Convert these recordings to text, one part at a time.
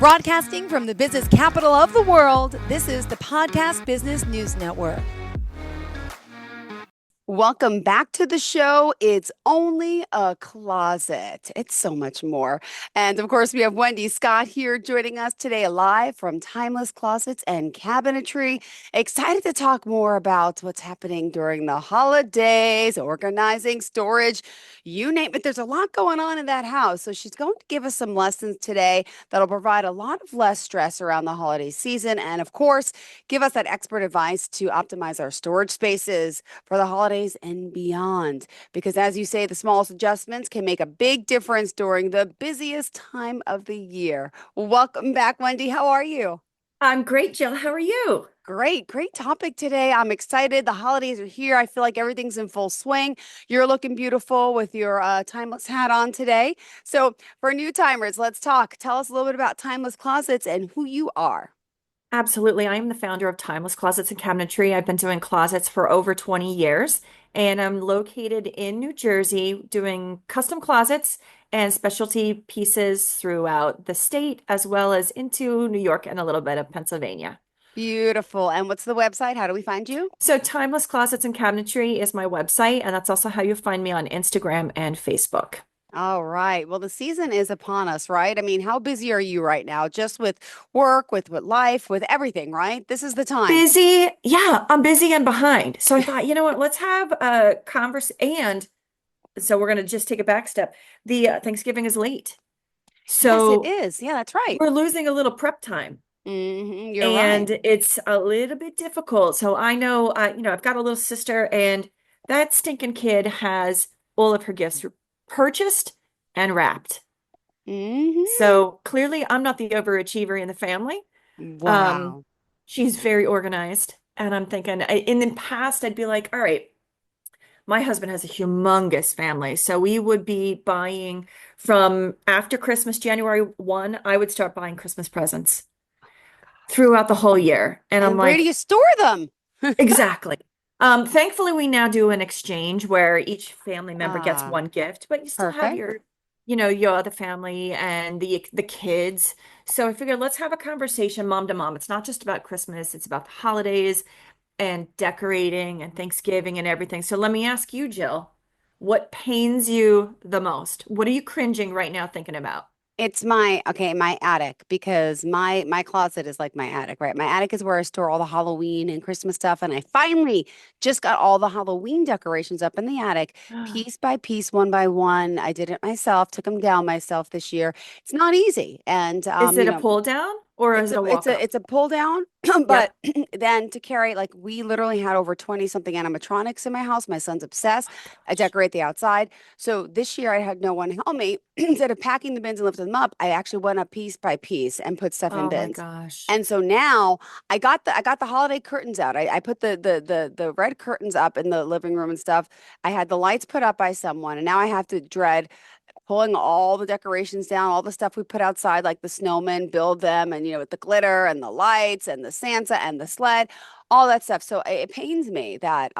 Broadcasting from the business capital of the world, this is the Podcast Business News Network. Welcome back to the show. It's only a closet. It's so much more. And of course, we have Wendy Scott here joining us today live from Timeless Closets and Cabinetry. Excited to talk more about what's happening during the holidays, organizing, storage, you name it. There's a lot going on in that house. So she's going to give us some lessons today that'll provide a lot of less stress around the holiday season. And of course, give us that expert advice to optimize our storage spaces for the holidays and beyond. Because as you say, the smallest adjustments can make a big difference during the busiest time of the year. Welcome back, Wendy. How are you? I'm great, Jill. How are you? Great topic today. I'm excited. The holidays are here. I feel like everything's in full swing. You're looking beautiful with your Timeless hat on today. So, for new timers, let's talk. Tell us a little bit about Timeless Closets and who you are. Absolutely. I am the founder of Timeless Closets and Cabinetry. I've been doing closets for over 20 years, and I'm located in New Jersey doing custom closets and specialty pieces throughout the state, as well as into New York and a little bit of Pennsylvania. Beautiful. And what's the website? How do we find you? So Timeless Closets and Cabinetry is my website, and that's also how you find me on Instagram and Facebook. All right. Well, the season is upon us, right? I mean, how busy are you right now? Just with work, with life, with everything, right? This is the time. Busy. Yeah, I'm busy and behind. So I thought, you know what, let's have a converse. And so we're going to just take a back step. The Thanksgiving is late. So Yes, it is. Yeah, that's right. we're losing a little prep time. You're And right. it's a little bit difficult. So I know, I've got a little sister, and that stinking kid has all of her gifts purchased and wrapped. hmm So clearly, I'm not the overachiever in the family. Um, Wow. she's very organized, and I'm thinking in the past, I'd be like, all right, my husband has a humongous family, so we would be buying from after Christmas, January 1, I would start buying Christmas presents throughout the whole year. And I'm And where do you like, store them? exactly. Thankfully, we now do an exchange where each family member gets Ah, one gift, but you still have perfect. your other family and the kids. So I figured let's have a conversation mom to mom. It's not just about Christmas, it's about the holidays and decorating and Thanksgiving and everything. So let me ask you, Jill, what pains you the most? What are you cringing right now thinking about? It's my attic because my closet is like my attic, right? My attic is where I store all the Halloween and Christmas stuff, and I finally just got all the Halloween decorations up in the attic, piece by piece, one by one. I did it myself, took them down myself this year. It's not easy, and Is it a pull down or is it's it a walk up? it's a pull down, but Yep. then to carry, like, we literally had over 20 something animatronics in my house. My son's Oh obsessed. my I gosh. decorate the outside. So this year I had no one help me. Instead of packing the bins and lifting them up, I actually went up piece by piece and put stuff in Oh my bins. gosh. And so now I got the holiday curtains out. I put the red curtains up in the living room and stuff. I had the lights put up by someone, and now I have to dread pulling all the decorations down, all the stuff we put outside, like the snowmen, build them, and with the glitter and the lights and the Santa and the sled, all that stuff. So it pains me that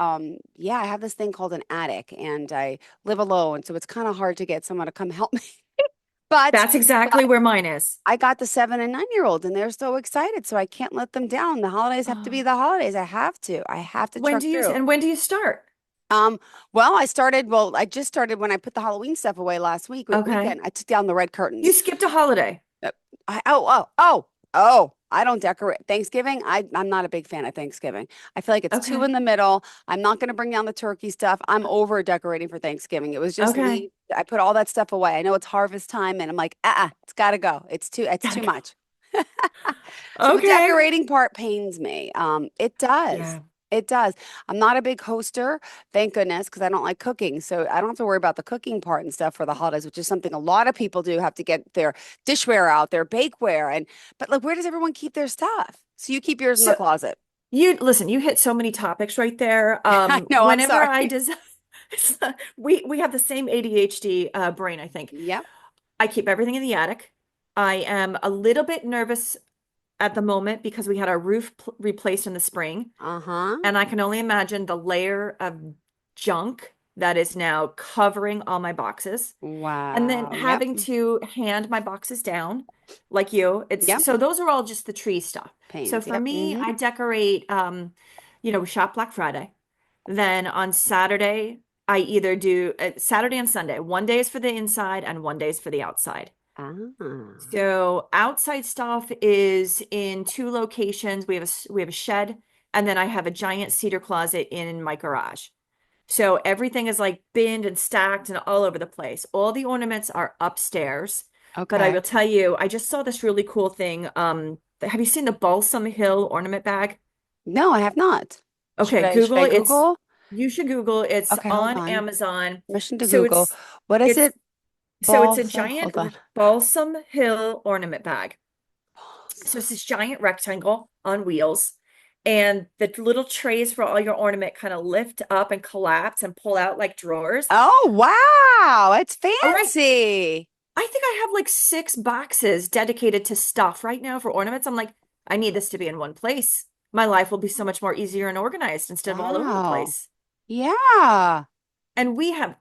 yeah, I have this thing called an attic, and I live alone, so it's kind of hard to get someone to come help me. But That's exactly where mine is. I got the 7 and 9 year olds, and they're so excited, so I can't let them down. The holidays have to be Oh, the holidays. I have to. I have to truck through. when do you start? Um, I just started when I put the Halloween stuff away last weekend. Okay. I took down the red You curtains. skipped a holiday. Uh, oh, I don't decorate Thanksgiving. I'm not a big fan of Thanksgiving. I feel like it's two Okay. in the middle. I'm not going to bring down the turkey stuff. I'm over decorating for Thanksgiving. It was just Okay. leave. I put all that stuff away. I know it's harvest time, and I'm like, it's got to go. It's too Gotta go. much. So the Okay. decorating part pains me. It does. Yeah. It does. I'm not a big hoster, thank goodness, because I don't like cooking. So I don't have to worry about the cooking part and stuff for the holidays, which is something a lot of people do, have to get their dishware out, their bakeware. But like, where does everyone keep their stuff? So you keep yours in the So closet. you listen, you hit so many topics right there. I know, I'm Whenever sorry. I design, we have the same ADHD brain, I think. Yep. I keep everything in the attic. I am a little bit nervous at the moment because we had our roof replaced in the spring. Uh-huh. And I can only imagine the layer of junk that is now covering all my boxes. And then Wow. Yep. having to hand my boxes down like you. Yep. So those are all just the tree stuff. So Pains. for Yep. me, Hmm. I decorate, we shop Black Friday. Then on Saturday, I either do Saturday and Sunday. One day is for the inside and one day is for the outside. Ah. So outside stuff is in two locations. We have a shed, and then I have a giant cedar closet in my garage. So everything is like binned and stacked and all over the place. All the ornaments are upstairs. But I Okay. will tell you, I just saw this really cool thing. Have you seen the Balsam Hill ornament bag? No, I have not. Should Okay, I should Google. I Google? You should Google. It's Okay, hold on on. Amazon. Permission to So Google. What is it's it? it's a Balsam. giant Hold on. Balsam Hill ornament bag. So it's Balsam. this giant rectangle on wheels, and the little trays for all your ornament kind of lift up and collapse and pull out like drawers. Oh, wow. It's All right. fancy. I think I have like 6 boxes dedicated to stuff right now for ornaments. I'm like, I need this to be in one place. My life will be so much more easier and organized instead of all over the Wow. place. Yeah. And we have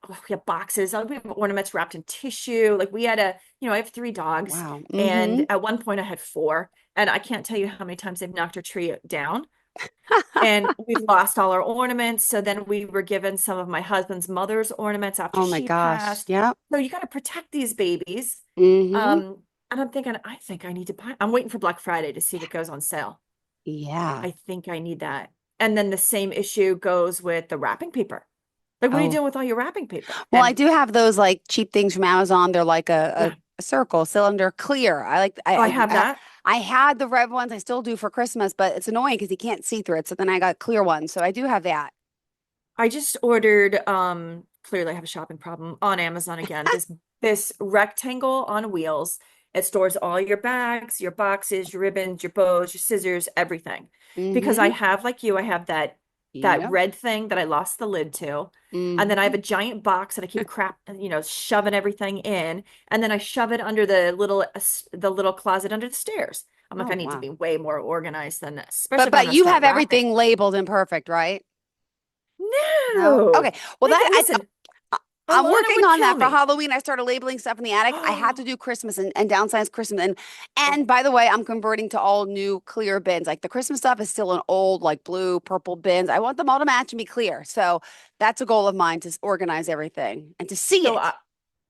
boxes. We have ornaments wrapped in tissue. Like I have 3 dogs, Wow. and Mm-hmm. at one point I had 4, and I can't tell you how many times they've knocked our tree down. And we've lost all our ornaments. So then we were given some of my husband's mother's ornaments after Oh my she gosh. passed. Yep. So you got to protect these babies. Mm-hmm. And I'm thinking, I think I need to buy. I'm waiting for Black Friday to see what goes on sale. Yeah. I think I need that. And then the same issue goes with the wrapping paper. Like, what are you Oh. doing with all your wrapping paper? Well, I And do have those like cheap things from Amazon. They're like yeah, a circle, cylinder, clear. I like oh, I have that. I had the red ones. I still do for Christmas, but it's annoying because you can't see through it. So then I got clear ones. So I do have that. I just ordered, clearly I have a shopping problem on Amazon again. This rectangle on wheels. It stores all your bags, your boxes, your ribbons, your bows, your scissors, everything. Because I Mm-hmm. have, like you, I have that Yep. red thing that I lost the lid to. And then I Mm-hmm. have a giant box that I keep shoving everything in. And then I shove it under the little closet under the stairs. I'm like, Oh, I need to wow. be way more organized than this, especially if I'm But gonna you start have wrapping. everything labeled and perfect, right? No. No. Okay. Well, Like, that listen, I- I'm Alana working would on kill that for me. Halloween. I started labeling stuff in the attic. I had to Oh, do Christmas and downsize Christmas. And by the way, I'm converting to all new clear bins. Like the Christmas stuff is still in old, like blue, purple bins. I want them all to match and be clear. So that's a goal of mine to organize everything and to see so it.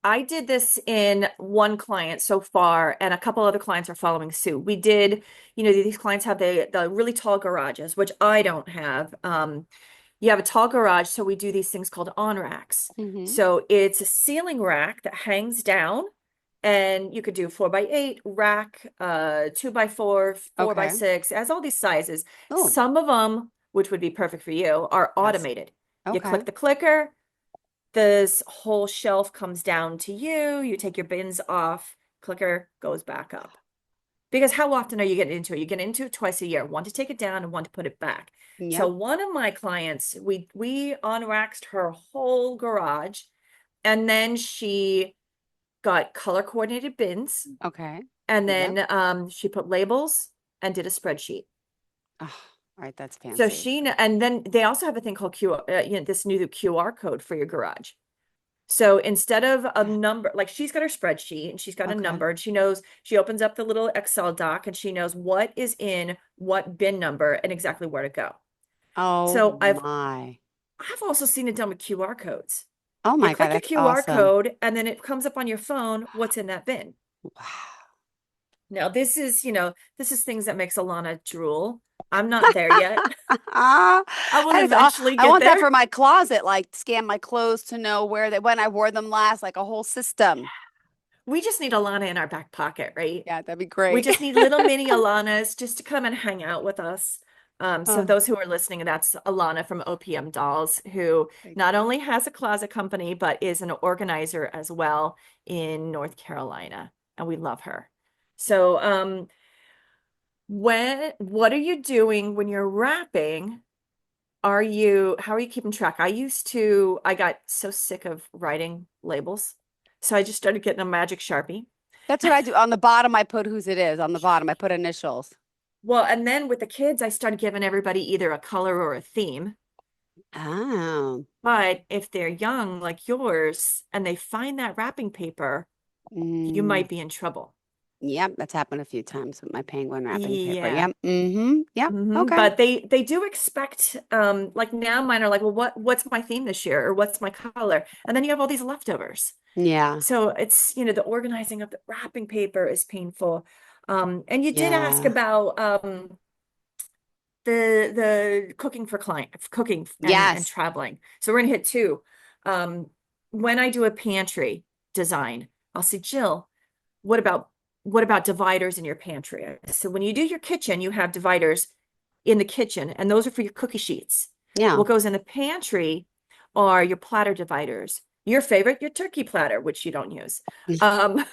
I did this in one client so far, and a couple other clients are following suit. We did, these clients have the really tall garages, which I don't have. You have a tall garage, so we do these things called on racks. Hmm. So it's a ceiling rack that hangs down, and you could do 4x8 rack, 2x4, four by Okay. six, it has all these sizes. Oh, Some of them, which would be perfect for you, are yes. automated. You Okay. click the clicker, this whole shelf comes down to you. You take your bins off, clicker goes back up. Because how often are you getting into it? You get into it twice a year, one to take it down and one to put it back. So Yep. one of my clients, we unracked her whole garage, and then she got color coordinated bins, Okay. and Yep. then she put labels and did a spreadsheet. Oh, all right. That's So fancy. and then they also have a thing called this new QR code for your garage. So instead of a number, like she's got her spreadsheet and she's got a Okay. number, and she opens up the little Excel doc and she knows what is in what bin number and exactly where to go. Oh So my. I've also seen it done with QR codes. Oh You my God. click your That's QR awesome. code and then it comes up on your phone what's in that bin. Wow. Now this is things that makes Alana drool. I'm not there yet. Ah, I will that is aw eventually I get want that there. for my closet, like scan my clothes to know where they when I wore them last, like a whole system. We just need Alana in our back pocket, right? Yeah, that'd be We great. just need little mini Alanas just to come and hang out with us. So Oh, those who are listening, that's Alana from OPM Dolls, who thank not you. only has a closet company, but is an organizer as well in North Carolina. And we love her. So what are you doing when you're wrapping? How are you keeping track? I got so sick of writing labels. So I just started getting a magic Sharpie. That's what I do. On the bottom, I put whose it is. On the bottom, I put initials. Well, and then with the kids, I started giving everybody either a color or a theme. Oh. But if they're young like yours and they find that wrapping paper, you Mm, might be in trouble. yep, that's happened a few times with my penguin wrapping paper. Yeah. Yep. Mm-hmm. Yep. Okay. But they do expect like now mine are like, well, what's my theme this year or what's my color? And then you have all these leftovers. Yeah. So it's, the organizing of the wrapping paper is painful. And you did ask Yeah. about the cooking for cooking and Yes. traveling. So we're gonna hit two. Um, when I do a pantry design, I'll say, Jill, what about what about dividers in your pantry? So when you do your kitchen, you have dividers in the kitchen, and those are for your cookie sheets. Yeah. What goes in the pantry are your platter dividers. Your favorite, your turkey platter, which you don't use. Um,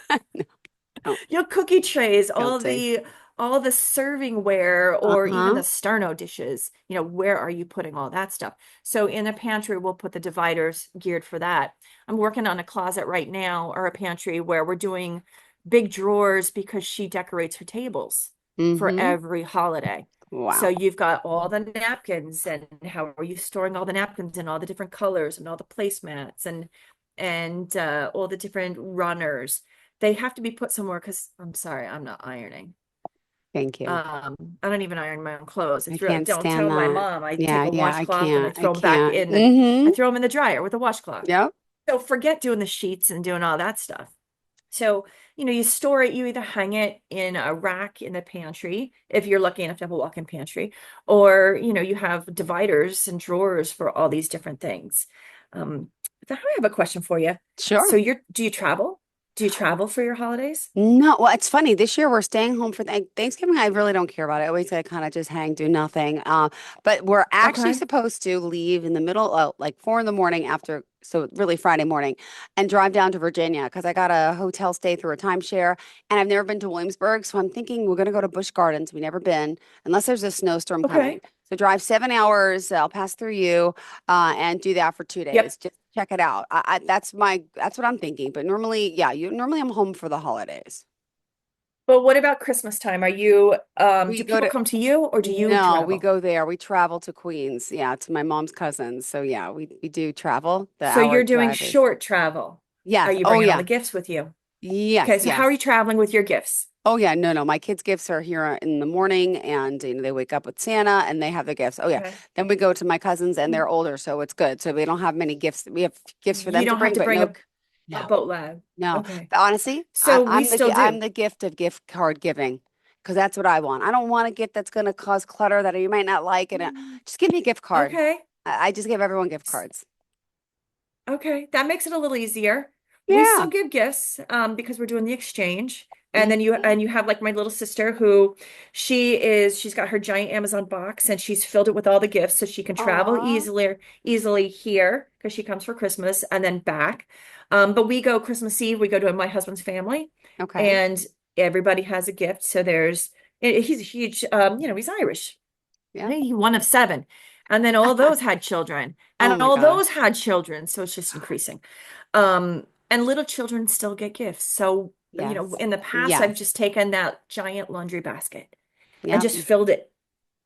Oh, your cookie trays, guilty. all the servingware or even Uh-huh. the Sterno dishes, where are you putting all that stuff? So in the pantry, we'll put the dividers geared for that. I'm working on a closet right now or a pantry where we're doing big drawers because she decorates her tables for Mm-hmm. every holiday. So Wow. you've got all the napkins and how are you storing all the napkins and all the different colors and all the placemats and all the different runners. They have to be put somewhere because I'm sorry, I'm not ironing. Thank you. I don't even iron my own clothes. I It's really, can't don't stand tell my that. mom. I take Yeah, a yeah, I washcloth and I can't. I throw them back can't. in I Mm-hmm. throw them in the dryer with a washcloth. Yep. So forget doing the sheets and doing all that stuff. So, you store it, you either hang it in a rack in the pantry if you're lucky enough to have a walk-in pantry, or, you have dividers and drawers for all these different things. Um, I have a question for you. Sure. So do you travel? Do you travel for your holidays? No, well, it's funny. This year we're staying home for Thanksgiving. I really don't care about it. I always kind of just hang, do nothing. But we're actually Okay. supposed to leave in the middle of like 4 in the morning after, so really Friday morning, and drive down to Virginia because I got a hotel stay through a timeshare, and I've never been to Williamsburg, so I'm thinking we're gonna go to Busch Gardens. We've never been, unless there's a snowstorm coming. Okay. So drive 7 hours. I'll pass through you, and do that for 2 days. Yep. Just check it out. That's what I'm thinking. But normally, yeah, normally I'm home for the holidays. But what about Christmas time? We Do go people to come to you or do you No, we travel? go there. We travel to Queens. Yeah, to my mom's cousins. So yeah, we do travel. The So hour you're doing drive is short travel. Are yes. you Oh bringing all the yeah. gifts with you? Okay, Yes, so how are you yes. traveling with your gifts? Oh yeah, no, no. My kids' gifts are here in the morning, and they wake up with Santa and they have their gifts. Oh yeah. Okay. Then we go to my cousins and they're older, so it's good. So we don't have many gifts. We have gifts for You them to don't have bring, to but bring no, a no. boat load. No, Okay. but honestly, So we still I'm do. the gift of gift card giving because that's what I want. I don't want a gift that's going to cause clutter that you might not like, and just give me a gift card. Okay. I just give everyone gift cards. Okay, that makes it a little easier. We still Yeah. give gifts because we're doing the exchange. And then Hmm. you have like my little sister who she's got her giant Amazon box and she's filled it with all the gifts so she can travel Aw. easily here because she comes for Christmas and then back. But we go Christmas Eve, we go to my husband's family Okay. and everybody has a gift. So he's a huge he's Irish. Yeah. He's one of seven. And then all those had children, Oh and my all those gosh. had children. So it's just increasing. And little children still get gifts. So, Yes. in the past, I've Yes. just taken that giant laundry basket and Yep. just filled it.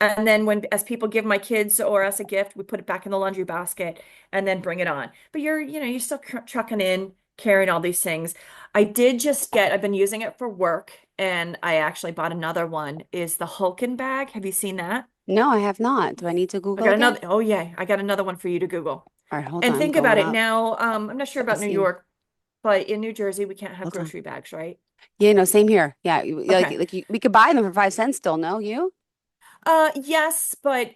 And then as people give my kids or us a gift, we put it back in the laundry basket and then bring it on. But you're still trucking in, carrying all these things. I've been using it for work, and I actually bought another one, is the Hulken bag. Have you seen that? No, I have not. Do I need to I Google got again? another, oh yeah, I got another one for you to Google. All right, hold And on. I'm think about going it up. now. I'm not sure I about New see. York, but in New Jersey, we can't have Hold on. grocery bags, right? Yeah, no, same here. Yeah, Okay. we could buy them for 5 cents still. No, you? Yes, but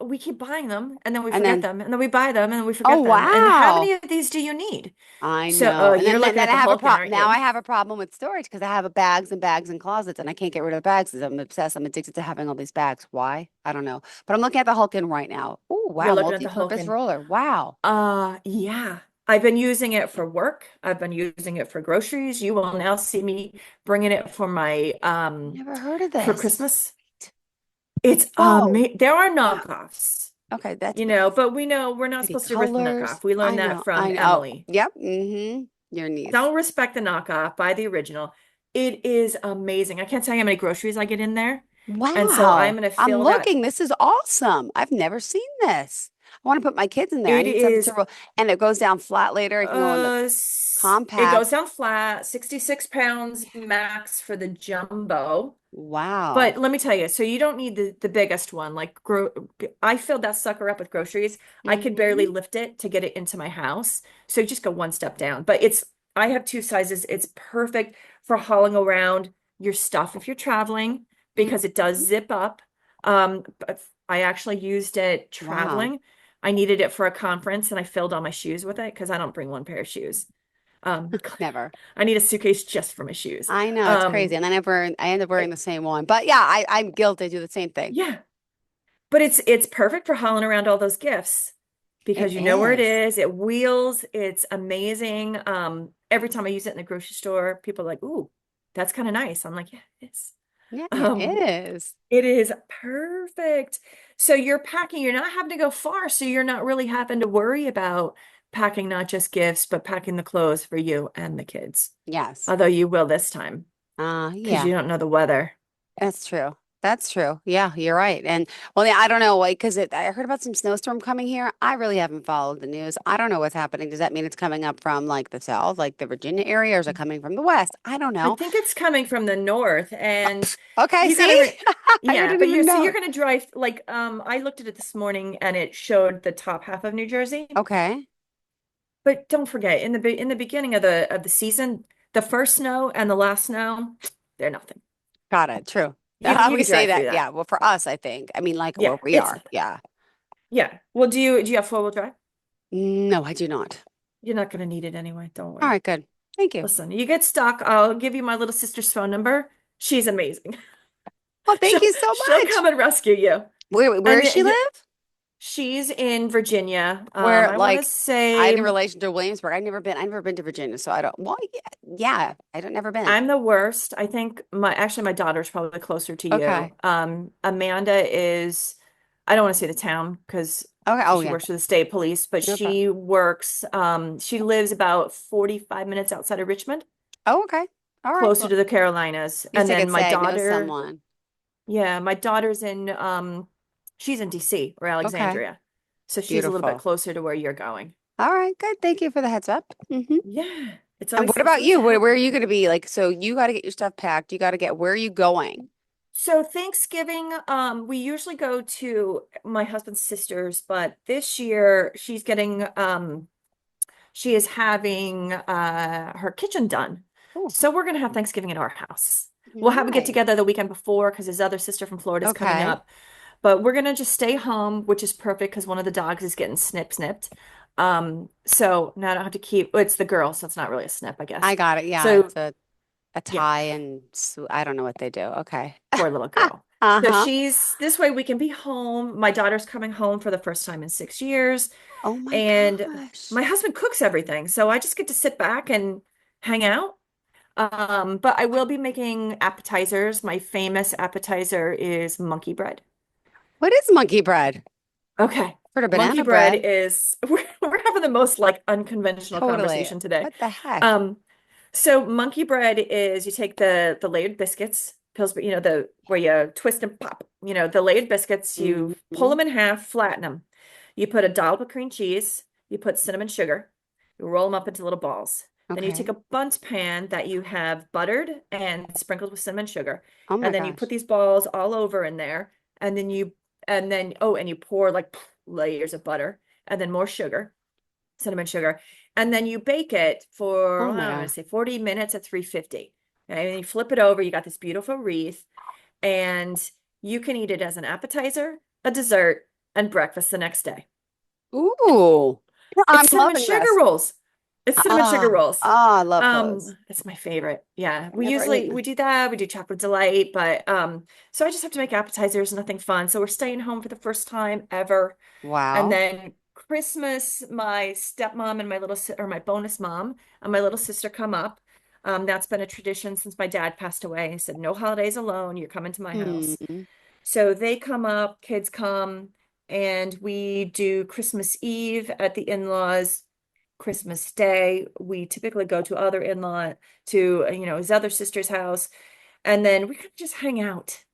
we keep buying them and then we And forget then, them and then we buy them and then we oh forget them. And how wow. many of these do you need? I So, know. And you're looking then at I the have a Hulken, problem. aren't Now I you? have a problem with storage because I have bags and bags and closets and I can't get rid of the bags because I'm obsessed. I'm addicted to having all these bags. Why? I don't know. But I'm looking at the Hulken right now. Oh, You're wow. looking at the Multi-purpose Hulken. roller. Wow. Yeah. I've been using it for work. I've been using it for groceries. You will now see me bringing it for my Never heard of for this. Christmas. It's Whoa. there are Wow. knockoffs, Okay, that's but we know we're not pretty supposed to risk the colors. knockoff. We learned I that know. from I know. Oh, Emily. yep. Mm-hmm. Your niece. Don't respect the knockoff, buy the original. It is amazing. I can't tell you how many groceries I get in there. And so I'm Wow. going to I'm fill that. looking. This is awesome. I've never seen this. I want to put my kids in there. I It need something to is roll, and it goes down flat later. I can go in the it goes compact. down flat, 66 pounds max for the jumbo. But Wow. let me tell you, so you don't need the biggest one. I filled that sucker up with groceries. I could barely Hmm. lift it to get it into my house. So you just go one step down. But I have two sizes. It's perfect for hauling around your stuff if you're traveling because it does Hmm. zip up. But I actually used it Wow. traveling. I needed it for a conference and I filled all my shoes with it because I don't bring one pair of shoes. Um, Never. I need a suitcase just for my shoes. I know it's crazy, Um, and I end up wearing the same one. But yeah, I'm guilty. I do the same thing. yeah. But it's perfect for hauling around all those gifts It because you know where it is. is. It wheels. It's amazing. Every time I use it in the grocery store, people are like, "Ooh, that's kind of nice." I'm like, "Yeah, it is." Yeah, it Um, is. it is perfect. So you're packing, you're not having to go far, so you're not really having to worry about packing not just gifts, but packing the clothes for you and the kids. Yes. Although you will this time because Yeah. you don't know the weather. That's true. That's true. Yeah, you're right. And well, yeah, I don't know, like, because I heard about some snowstorm coming here. I really haven't followed the news. I don't know what's happening. Does that mean it's coming up from like the south, like the Virginia area, or is it coming from the west? I don't I know. think it's coming from the north and Okay, you got to see? re I yeah, didn't but even you're know. going to drive I looked at it this morning and it showed the top half of New Jersey. Okay, But don't forget in the beginning of the season, the first snow and the last snow, they're nothing. got it. True. You We could say drive that. through that. Yeah. Well, for us, I think. I mean, like Yeah, where we it's are. Yeah. yeah. Well, do you have four-wheel drive? No, I do not. You're not going to need it anyway. Don't All worry. right, good. Thank you. Listen, you get stuck, I'll give you my little sister's phone number. She's amazing. Well, thank She'll you so she'll much. come and rescue you. Where And does she you live? she's in Virginia. Where, I want to like, I say in relation to Williamsburg. I've never been to Virginia, so I don't. Well, yeah, yeah, I don't never been. I'm the worst. I think my daughter's probably closer to you. Okay. Amanda is, I don't want to say the town because Okay. Oh, she yeah. works for the state police, but No problem. she lives about 45 minutes outside of Richmond, Oh, okay. All right. closer Well, to the Carolinas. at least And I then could say I know someone. my daughter's she's in DC or Okay. Alexandria. So she's a little bit Beautiful. closer to where you're going. All right. Good. Thank you for the heads up. Yeah, And what it's about always you? help. Where are you going to be? Like, so you got to get your stuff packed. You got to get, where are you going? So Thanksgiving, we usually go to my husband's sister's, but this year she is having her kitchen done. Oh, So we're gonna have Thanksgiving at our house. We'll have a get nice. together the weekend before because his other sister from Florida is coming Okay. up. But we're gonna just stay home, which is perfect because one of the dogs is getting snipped. So now I don't have to keep, it's the girl, so it's not really a snip, I I guess. got it. Yeah. So It's a yeah. tie and I don't know what they do. Okay. Poor little girl. So Uh-huh. she's this way we can be home. My daughter's coming home for the first time in 6 years, Oh my and gosh. my husband cooks everything. So I just get to sit back and hang out. But I will be making appetizers. My famous appetizer is monkey bread. What is monkey bread? Okay. For the Monkey banana bread bread. is we're having the most like unconventional Totally. conversation today. What the heck? Um, so monkey bread is you take the layered biscuits, Pillsbury, the where you twist and pop, the layered biscuits, you pull Hmm. them in half, flatten them. You put a dollop of cream cheese, you put cinnamon sugar, you roll them up into little balls. Then you take Okay. a bundt pan that you have buttered and sprinkled with cinnamon sugar, Oh my and then you put gosh. these balls all over in there, and then you pour like layers of butter and then more sugar, cinnamon sugar, and then you bake it for, Oh I'm my gonna God. say 40 minutes at 350. Okay, and then you flip it over, you got this beautiful wreath, and you can eat it as an appetizer, a dessert, and breakfast the next day. Ooh. I'm It's cinnamon loving sugar this. rolls. It's cinnamon sugar Ah, rolls. I love those. It's my favorite. Yeah. I've never eaten. We do that. We do chocolate delight, but so I just have to make appetizers, nothing fun. So we're staying home for the first time ever. And Wow. then Christmas, my stepmom and my bonus mom and my little sister come up. That's been a tradition since my dad passed away. He said, no holidays alone. You're coming to my house. Hmm. So they come up, kids come, and we do Christmas Eve at the in-laws. Christmas Day, we typically go to other in-law to his other sister's house, and then we could just hang out.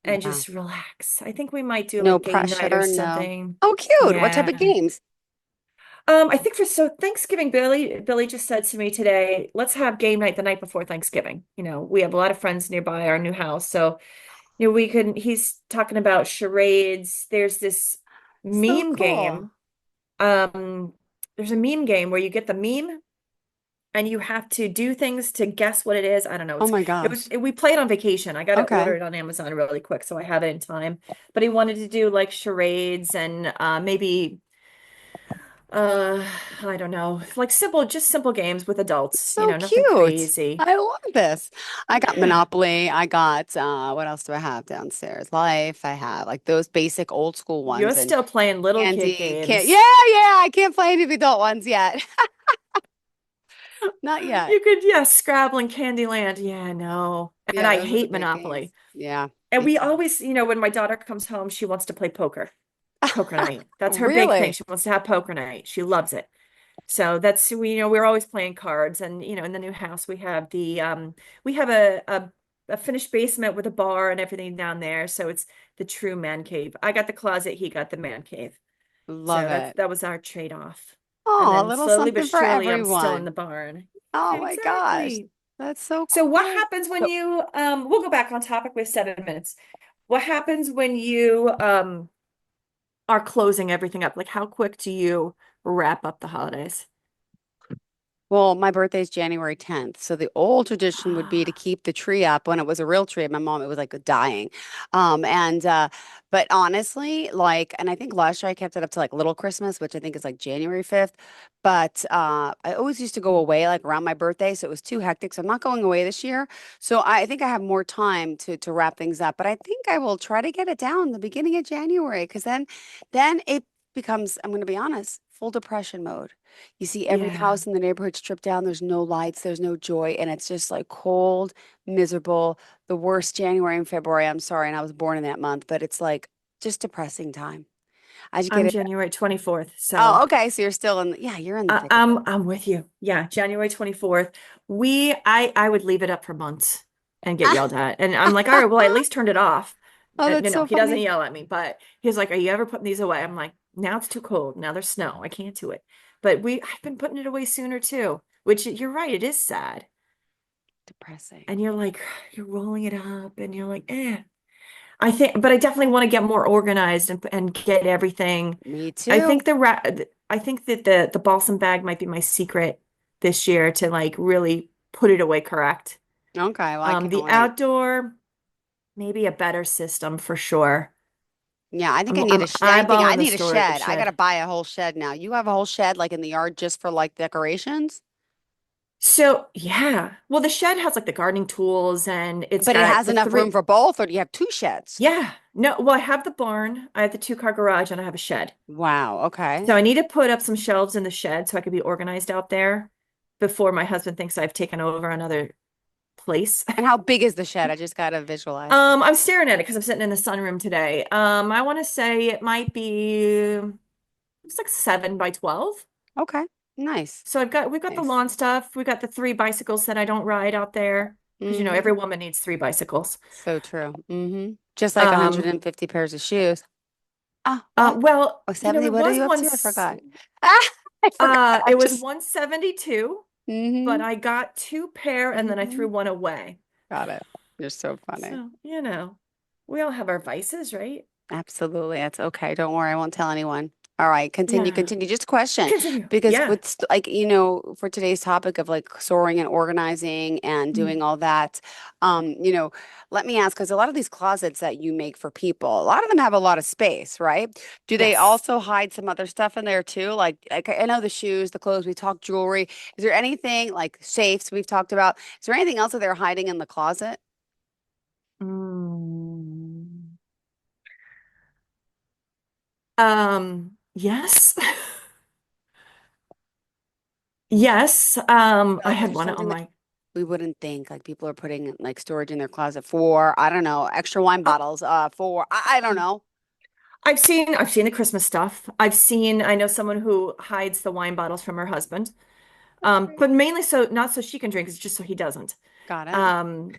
and Yeah. just relax. I think we might do No like game night or pressure, no. something. Oh, cute. What type of Yeah. games? I think for so Thanksgiving, Billy just said to me today, let's have game night the night before Thanksgiving. We have a lot of friends nearby our new house. So, he's talking about charades. There's this So meme cool. game. Um, there's a meme game where you get the meme and you have to do things to guess what it is. I don't know. Oh my We played on vacation. I got to order Okay. it on Amazon really quick so I have it in time. But he wanted to do like charades and maybe uh I don't know, like just simple games with adults, So nothing cute. crazy. I love this. I got Yeah. Monopoly. I got what else do I have downstairs? Life. I have like those basic old school You're ones and still playing little kid Candy. Can't games. yeah, I can't play any of the adult ones yet. Not yet. You could, yeah, Scrabble and Candyland. Yeah, no. And Yeah, I those are the hate big games. Monopoly. Yeah, And me we too. always, when my daughter comes home, she wants to play poker night. That's her big thing. Really? She wants to have poker night. She loves it. So we're always playing cards. And, in the new house, we have a finished basement with a bar and everything down there. So it's the true man cave. I got the closet, he got the man cave. Love So it. that was our trade-off. And Oh, a then little slowly but something for surely, I'm still in the everyone. barn. Oh Yeah, my gosh. exactly. That's so So what cool. happens when So, we'll go back on topic with 7 minutes. What happens when you are closing everything up? Like how quick do you wrap up the holidays? well, my birthday is January 10th. So the old tradition would be to Ah, keep the tree up when it was a real tree. My mom, it was like dying. And but honestly, like, and I think last year I kept it up to like Little Christmas, which I think is like January 5th. But I always used to go away like around my birthday, so it was too hectic. So I'm not going away this year. So I think I have more time to wrap things up. But I think I will try to get it down the beginning of January because then it becomes, I'm going to be honest, full depression mode. You see every yeah, house in the neighborhood stripped down. There's no lights, there's no joy, and it's just like cold, miserable, the worst January and February. I'm sorry, and I was born in that month, but it's like just depressing time. I just get I'm it. January 24th. Oh, So okay. So you're still in, yeah, you're in the I, thick of it. I'm with you. Yeah, January 24th. I would leave it up for months and get yelled at. And I'm like, all right, well, I at least turned it off. Oh, No, that's no, so he doesn't funny. yell at me, but he's like, are you ever putting these away? I'm like, now it's too cold. Now there's snow. I can't do it. But I've been putting it away sooner too, which you're right, it is sad. Depressing. And you're like, you're rolling it up and you're like, eh. But I definitely want to get more organized and get everything. Me I too. think I think that the balsam bag might be my secret this year to like really put it away correct. Okay, well, I can't The wait. outdoor, maybe a better system for sure. Yeah, I think I need I'm a shed. I eyeballing the need a storage shed. I gotta shed. buy a whole shed now. You have a whole shed like in the yard just for like decorations, So yeah, well, the shed has like the gardening tools and it's but it got has the enough room three. for both, or do you have two sheds? Yeah, no, well, I have the barn, I have the two-car garage, and I have a shed. Wow, okay. So I need to put up some shelves in the shed so I could be organized out there before my husband thinks I've taken over another place. And how big is the shed? I just gotta visualize. I'm staring at it because I'm sitting in the sunroom today. I want to say it might be it's like 7 by 12. Okay, nice, So we've got the nice. lawn stuff. We've got the three bicycles that I don't ride out there because Mm-hmm. every woman needs three bicycles. So true. Mm-hmm. Just like Um, 150 pairs of shoes. Ah, what? well, Oh, 70. it What are was you up to? I once forgot. Ah, I forgot. I it was just 172, but mm-hmm. I got two pair and then I Mm-hmm. threw one away. Got it. You're so funny. So, we all have our vices, right? Absolutely. That's okay. Don't worry. I won't tell anyone. All right. Continue, Yeah. continue. Just a question. Continue. Because Yeah. with like, for today's topic of like soaring and organizing and Mm. doing all that, um, you know, let me ask, because a lot of these closets that you make for people, a lot of them have a lot of space, right? Do they Yes. also hide some other stuff in there too? Like I know the shoes, the clothes, we talked jewelry. Is there anything like safes we've talked about? Is there anything else that they're hiding in the closet? Mm. Yes. Yes. I Like, is had there one on something that my we wouldn't think like people are putting like storage in their closet for, I don't know, extra wine uh, bottles, for, I don't know. I've seen the Christmas stuff. I know someone who hides the wine bottles from her husband. But mainly so not so she can drink, it's just so he doesn't. Got it. Um,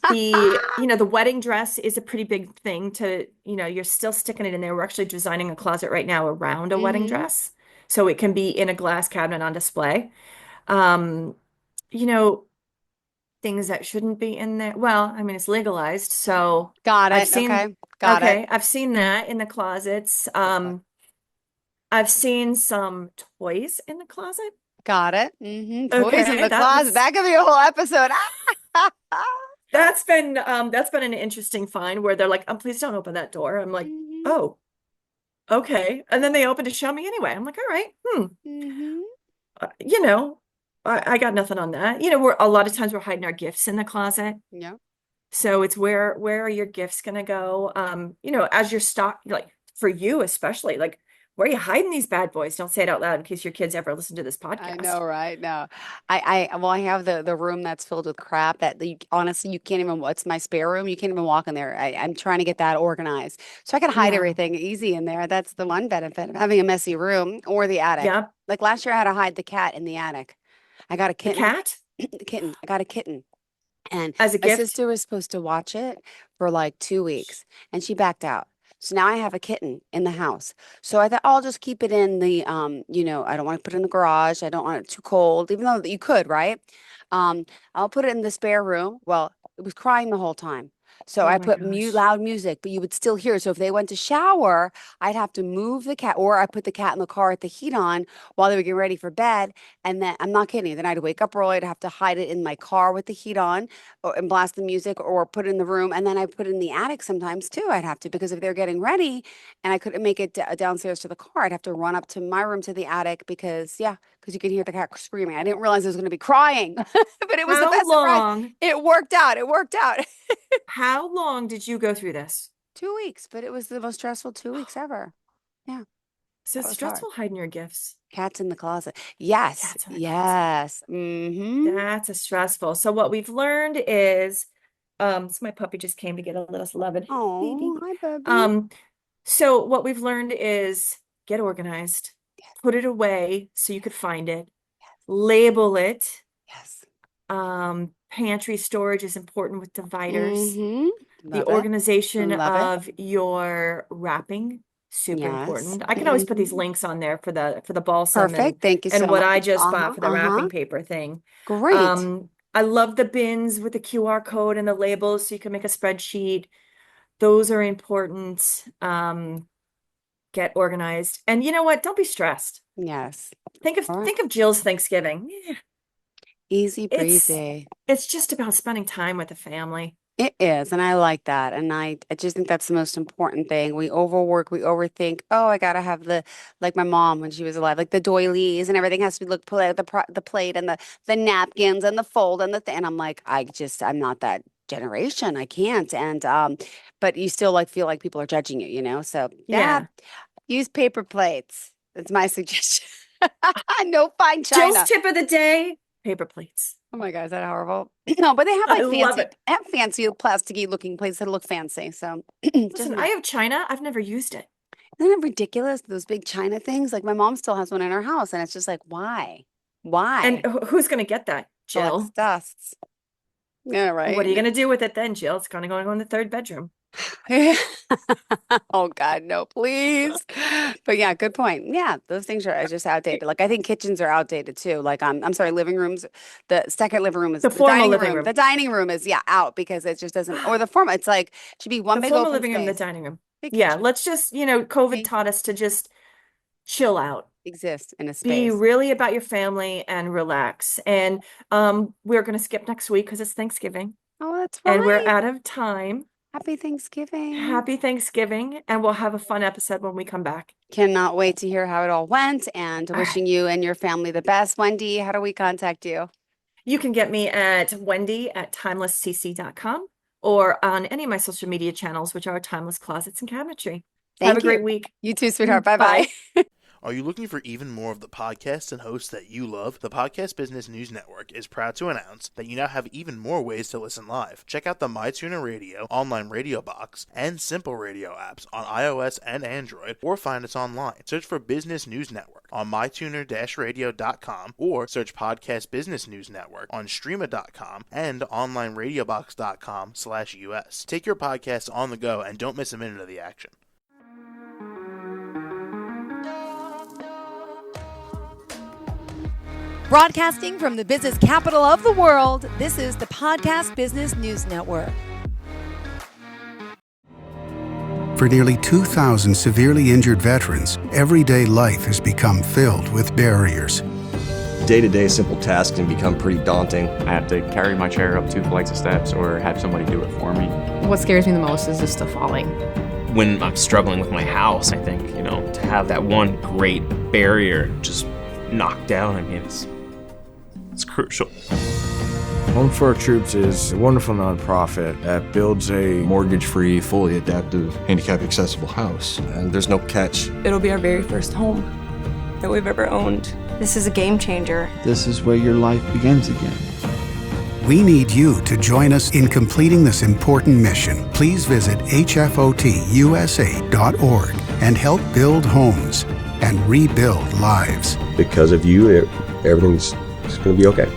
the wedding dress is a pretty big thing to, you're still sticking it in there. We're actually designing a closet right now around a wedding Mm-hmm. dress. So it can be in a glass cabinet on display. Um, you know, things that shouldn't be in there. Well, I mean, it's legalized. So Got I've it. seen, Okay. Got it. okay, I've seen that in the closets. Okay. I've seen some toys in the closet. Got it. Mm-hmm. Toys in Okay, the closet. That could be a whole episode. that's been an interesting find where they're like, please don't open that door. I'm like, Mm-hmm. oh, okay. And then they open to show me anyway. I'm like, all right, Mm-hmm. uh, you know, I got nothing on that. We're a lot of times we're hiding our gifts in the closet. Yeah. So it's where are your gifts gonna go? As your stock, like for you especially, like where are you hiding these bad boys? Don't say it out loud in case your kids ever listen to this I podcast. know, right? No, well, I have the room that's filled with crap that honestly, you can't even, what's my spare room? You can't even walk in there. I'm trying to get that organized so I can hide Yeah. everything easy in there. That's the one benefit of having a messy room or the attic. Yep. Like last year, I had to hide the cat in the attic. I got a The kitten, cat kitten. I got a kitten. And as a my gift. sister was supposed to watch it for like 2 weeks and she backed out. So now I have a kitten in the house. So I thought I'll just keep it in the I don't want to put it in the garage. I don't want it too cold, even though you could, right? I'll put it in the spare room. Well, it was crying the whole time. So Oh I my put mute gosh. loud music, but you would still hear it. So if they went to shower, I'd have to move the cat, or I put the cat in the car with the heat on while they were getting ready for bed. And then I'm not kidding. Then I'd wake up early. I'd have to hide it in my car with the heat on and blast the music or put it in the room. And then I put it in the attic sometimes too. I'd have to, because if they're getting ready and I couldn't make it downstairs to the car, I'd have to run up to my room to the attic because you could hear the cat screaming. I didn't realize it was going to be crying, but it was the How best surprise. long, It worked out. It worked out. how long did you go through this? 2 weeks, but it was the most stressful 2 weeks ever. Yeah, So that it's was hard. stressful hiding your gifts. Cats in the closet. Yes, Cats in the closet. yes. Mm-hmm. That's a stressful. So what we've learned is, so my puppy just came to get a little loving Oh, baby. hi, Bubby. Um, so what we've learned is get organized, put it away so you could find it, label it. Yes. Pantry storage is important with dividers. Mm-hmm. The Love it. organization Love it. of your wrapping, super Yes. important. I can always put these Mm-hmm. links on there for the balsam and Perfect. Thank you and so what I much. just bought Uh-huh. for the Uh-huh. wrapping paper thing. Great. I love the bins with the QR code and the labels so you can make a spreadsheet. Those are important. Get organized. And you know what? Don't be stressed. Yes. Think of All right. think of Jill's Thanksgiving. Yeah, Easy it's breezy. it's just about spending time with the family. It is, and I like that. And I just think that's the most important thing. We overwork, we overthink. Oh, I gotta have like my mom when she was alive, like the doilies and everything has to be look the plate and the napkins and the fold and the thing. And I'm like, I'm not that generation. I can't. And but you still like feel like people are judging you, you know? So yeah, Yeah. use paper plates. That's my suggestion. No fine Jill's china. tip of the day, paper plates. Oh my God, is that horrible? No, but they have I like love it. fancy plasticky looking plates that look fancy. So just Listen, I me. have China. I've never used it. Isn't it ridiculous? Those big China things. Like my mom still has one in her house, and it's just like, why? And Why? who's going to get that? Collects Jill. dusts. Yeah, What are you right. going to do with it then, Jill? It's going to go in the third bedroom. Oh God, no, please. But yeah, good point. Yeah, those things are just outdated. Like I think kitchens are outdated too. Like I'm sorry, living rooms, the second living room is The the formal dining living room. The room. dining room is out because it just doesn't, or the formal. It's like should be one The big formal open living room, the space. dining room. Big Yeah, kitchen. let's just, COVID Okay. taught us to just chill out. Exist in a Be space. really about your family and relax. And we're going to skip next week because it's Thanksgiving Oh, that's and we're right. out of time. Happy Thanksgiving. Happy Thanksgiving, and we'll have a fun episode when we come back. Cannot wait to hear how it all went and All right. wishing you and your family the best. Wendy, how do we contact you? You can get me at wendy@timelesscc.com or on any of my social media channels, which are Timeless Closets and Cabinetry. Have a Thank you. great week. You too, sweetheart. Bye bye. Bye. Are you looking for even more of the podcasts and hosts that you love? The Podcast Business News Network is proud to announce that you now have even more ways to listen live. Check out the MyTuner Radio, online radio box, and Simple Radio apps on iOS and Android, or find us online. Search for Business News Network on mytuner-radio.com, or search Podcast Business News Network on streama.com and onlineradiobox.com/US. Take your podcast on the go and don't miss a minute of the action. Broadcasting from the business capital of the world, this is the Podcast Business News Network. For nearly 2,000 severely injured veterans, everyday life has become filled with barriers. Day-to-day simple tasks can become pretty daunting. I have to carry my chair up 2 flights of steps or have somebody do it for me. What scares me the most is just the falling. When I'm struggling with my house, I think, to have that one great barrier just knocked down, it's crucial. Home for Our Troops is a wonderful nonprofit that builds a mortgage-free, fully adaptive, handicap-accessible house. And there's no catch. It'll be our very first home that we've ever owned. This is a game changer. This is where your life begins again. We need you to join us in completing this important mission. Please visit hfotusa.org and help build homes and rebuild lives. Because of you, everything's going to be okay.